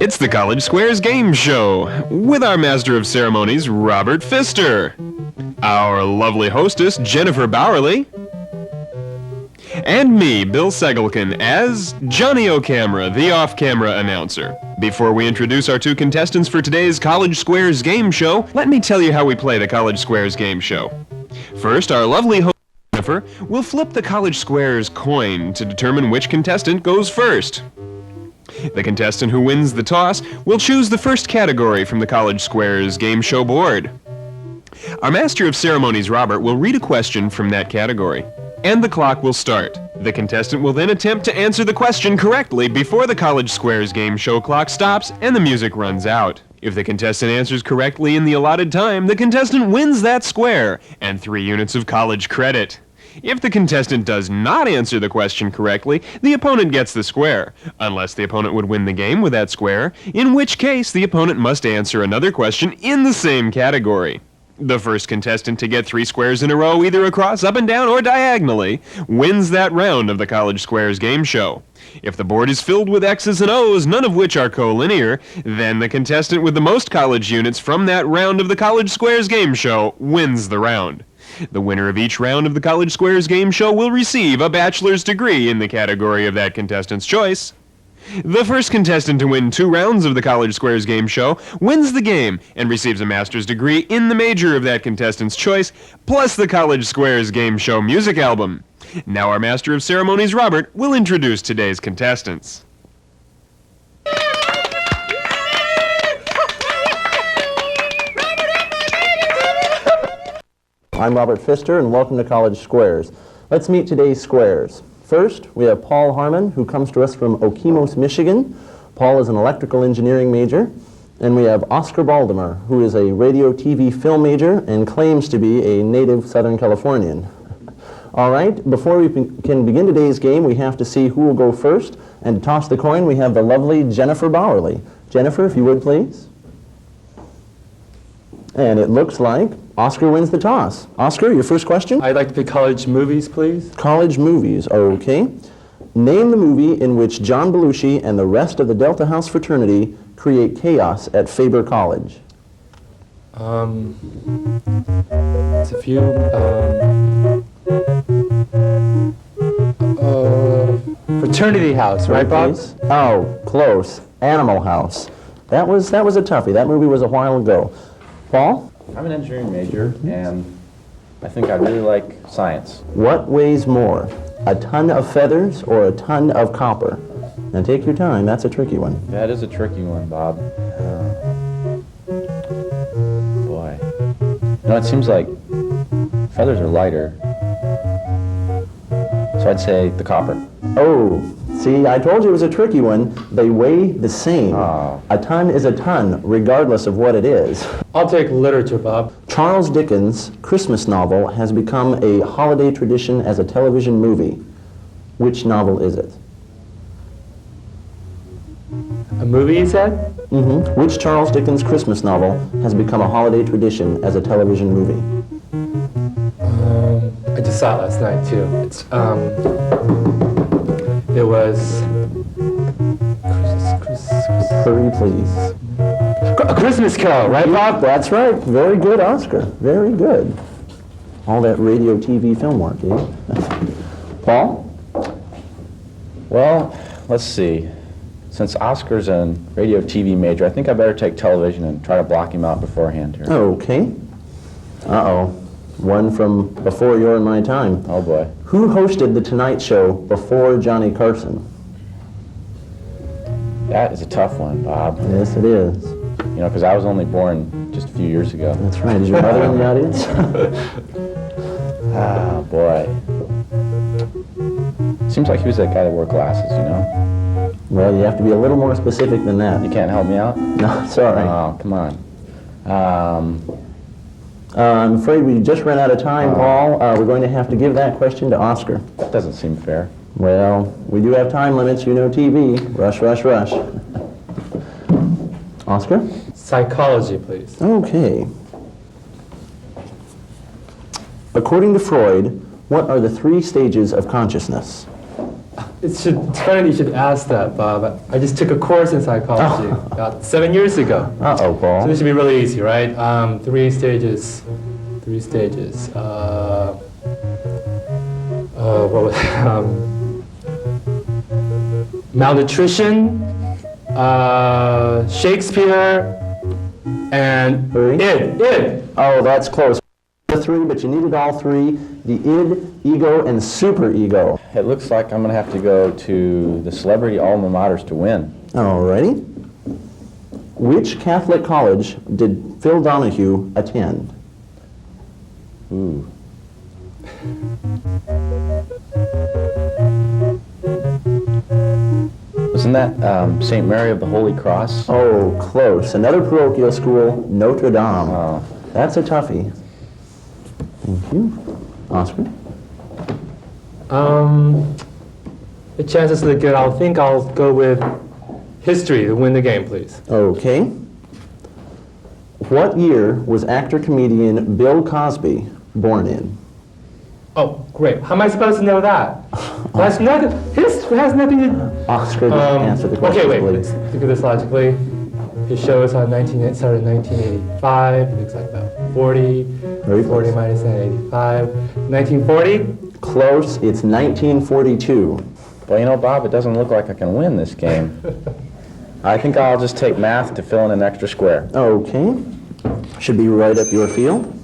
It's the College Squares Game Show with our Master of Ceremonies, Robert Pfister, our lovely hostess, Jennifer Bowerly, and me, Bill Segelkin, as Johnny O'Camera, the off-camera announcer. Before we introduce our two contestants for today's College Squares Game Show, let me tell you how we play the College Squares Game Show. First, our lovely host, Jennifer, will flip the College Squares coin to determine which contestant goes first. The contestant who wins the toss will choose the first category from the College Squares Game Show board. Our Master of Ceremonies, Robert, will read a question from that category, and the clock will start. The contestant will then attempt to answer the question correctly before the College Squares Game Show clock stops and the music runs out. If the contestant answers correctly in the allotted time, the contestant wins that square and 3 units of college credit. If the contestant does not answer the question correctly, the opponent gets the square, unless the opponent would win the game with that square, in which case the opponent must answer another question in the same category. The first contestant to get 3 squares in a row, either across, up and down, or diagonally, wins that round of the College Squares Game Show. If the board is filled with X's and O's, none of which are collinear, then the contestant with the most college units from that round of the College Squares Game Show wins the round. The winner of each round of the College Squares Game Show will receive a bachelor's degree in the category of that contestant's choice. The first contestant to win 2 rounds of the College Squares Game Show wins the game and receives a master's degree in the major of that contestant's choice, plus the College Squares Game Show music album. Now our Master of Ceremonies, Robert, will introduce today's contestants. I'm Robert Pfister, and welcome to College Squares. Let's meet today's squares. First, we have Paul Harmon, who comes to us from Okemos, Michigan. Paul is an electrical engineering major. And we have Oscar Baldimer, who is a radio, TV, film major and claims to be a native Southern Californian. All right, before we can begin today's game, we have to see who will go first. And to toss the coin, we have the lovely Jennifer Bowerly. Jennifer, if you would, please. And it looks like Oscar wins the toss. Oscar, your first question? I'd like to pick college movies, please. College movies, okay. Name the movie in which John Belushi and the rest of the Delta House fraternity create chaos at Faber College. It's a few, Fraternity House, right, Bob? Please? Oh, close. Animal House. That was a toughie. That movie was a while ago. Paul? I'm an engineering major, and I think I really like science. What weighs more, a ton of feathers or a ton of copper? Now take your time, that's a tricky one. That is a tricky one, Bob. Boy. You know, it seems like feathers are lighter, so I'd say the copper. Oh, see, I told you it was a tricky one. They weigh the same. Oh. A ton is a ton, regardless of what it is. I'll take literature, Bob. Charles Dickens' Christmas novel has become a holiday tradition as a television movie. Which novel is it? A movie, you said? Mm-hmm. Which Charles Dickens' Christmas novel has become a holiday tradition as a television movie? I just saw it last night, too. It was... Hurry, please. A Christmas Carol, right, Bob? That's right. Very good, Oscar. Very good. All that radio, TV, film work, eh? Paul? Well, let's see. Since Oscar's a radio TV major, I think I better take television and try to block him out beforehand here. Okay. Uh-oh. One from before your and my time. Oh, boy. Who hosted The Tonight Show before Johnny Carson? That is a tough one, Bob. Yes, it is. You know, because I was only born just a few years ago. That's right. Is your mother in the audience? Ah, boy. Seems like he was that guy that wore glasses, you know? Well, you have to be a little more specific than that. You can't help me out? No, it's all right. Oh, come on. I'm afraid we just ran out of time, Paul. We're going to have to give that question to Oscar. That doesn't seem fair. Well, we do have time limits, you know TV. Rush, rush, rush. Oscar? Psychology, please. Okay. According to Freud, what are the 3 stages of consciousness? It's funny you should ask that, Bob. I just took a course in psychology about 7 years ago. Uh-oh, So Paul. this should be really easy, right? Three stages. What was malnutrition, Shakespeare, and Three? id. Oh, that's close. The three, but you needed all three. The id, ego, and superego. It looks like I'm going to have to go to the celebrity alma maters to win. Alrighty. Which Catholic college did Phil Donahue attend? Ooh. Wasn't that St. Mary of the Holy Cross? Oh, close. Another parochial school, Notre Dame. Oh. That's a toughie. Thank you. Oscar? The chances look good. I think I'll go with history to win the game, please. Okay. What year was actor-comedian Bill Cosby born in? Oh, great. How am I supposed to know that? That's nothing. History has nothing to. Oscar, just answer the question, Okay, wait. please. Let's look at this logically. His show is on started in 1985. It looks like about 40. Very 40 close. minus 85. 1940. Close. It's 1942. Well, you know, Bob, it doesn't look like I can win this game. I think I'll just take math to fill in an extra square. Okay. Should be right up your field.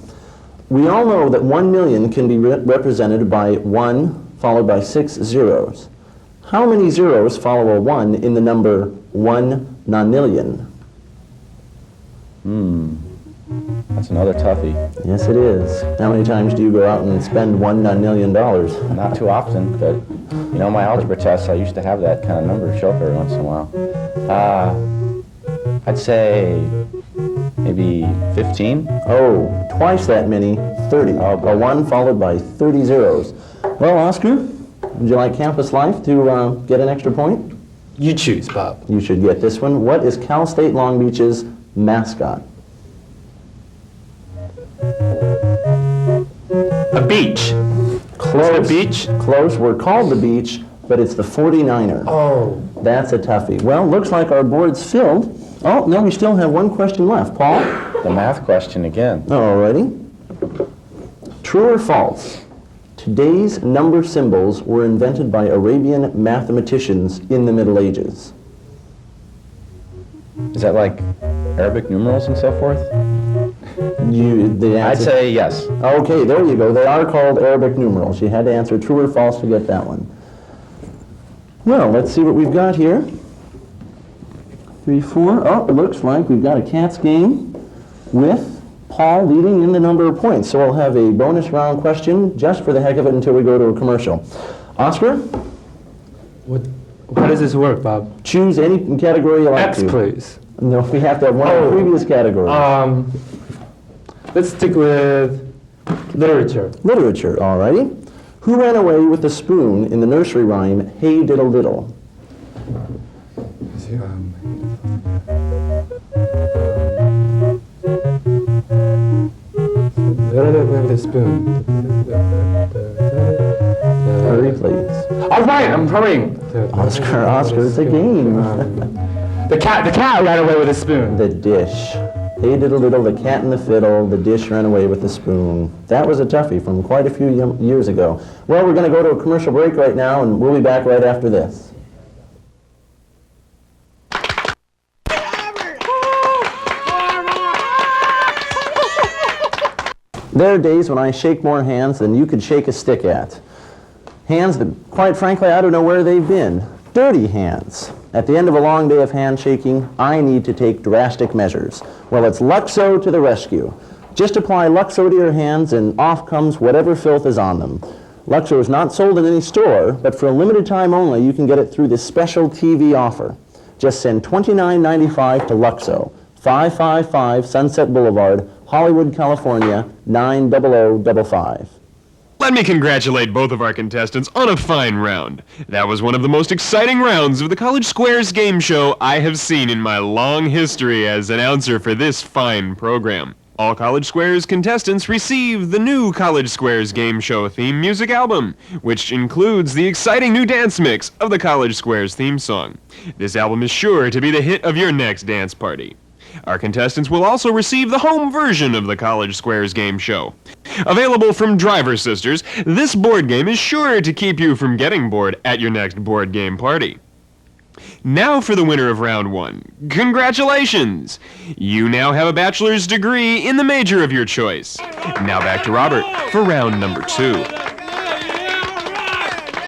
We all know that 1 million can be represented by 1 followed by 6 zeros. How many zeros follow a 1 in the number 1 nonillion? That's another toughie. Yes, it is. How many times do you go out and spend $1 nonillion? Not too often, but you know, my algebra tests, I used to have that kind of number show up every once in a while. I'd say maybe 15. Oh, twice that many, 30. Oh, boy. A 1 followed by 30 zeros. Well, Oscar, would you like campus life to get an extra point? You choose, Bob. You should get this one. What is Cal State Long Beach's mascot? A beach. Close. Is it a beach? Close. We're called the Beach, but it's the 49er. Oh. That's a toughie. Well, looks like our board's filled. Oh, no, we still have one question left. Paul? The math question again. Alrighty. True or false? Today's number symbols were invented by Arabian mathematicians in the Middle Ages. Is that like Arabic numerals and so forth? The I'd answer. say yes. Okay, there you go. They are called Arabic numerals. You had to answer true or false to get that one. Well, let's see what we've got here. 3, 4. Oh, it looks like we've got a cat's game with Paul leading in the number of points. So we'll have a bonus round question just for the heck of it until we go to a commercial. Oscar, How does this work, Bob? choose any category you like X, to. please. No, we have to have one of the previous categories. Let's stick with literature. Literature, alrighty. Who ran away with the spoon in the nursery rhyme, Hey Diddle Diddle? With a spoon. Hurry, please. All right, I'm hurrying. Oscar, it's a game. The cat ran away with a spoon. The dish. Hey diddle diddle, the cat and the fiddle, the dish ran away with the spoon. That was a toughie from quite a few years ago. Well, we're going to go to a commercial break right now, and we'll be back right after this. There are days when I shake more hands than you could shake a stick at. Hands that, quite frankly, I don't know where they've been. Dirty hands. At the end of a long day of handshaking, I need to take drastic measures. Well, it's Luxo to the rescue. Just apply Luxo to your hands and off comes whatever filth is on them. Luxo is not sold in any store, but for a limited time only, you can get it through this special TV offer. Just send $29.95 to Luxo, 555 Sunset Boulevard, Hollywood, California, 90055. Let me congratulate both of our contestants on a fine round. That was one of the most exciting rounds of the College Squares game show I have seen in my long history as announcer for this fine program. All College Squares contestants receive the new College Squares Game Show theme music album, which includes the exciting new dance mix of the College Squares theme song. This album is sure to be the hit of your next dance party. Our contestants will also receive the home version of the College Squares Game Show. Available from Driver Sisters, this board game is sure to keep you from getting bored at your next board game party. Now for the winner of round 1. Congratulations! You now have a bachelor's degree in the major of your choice. Now back to Robert for round number 2.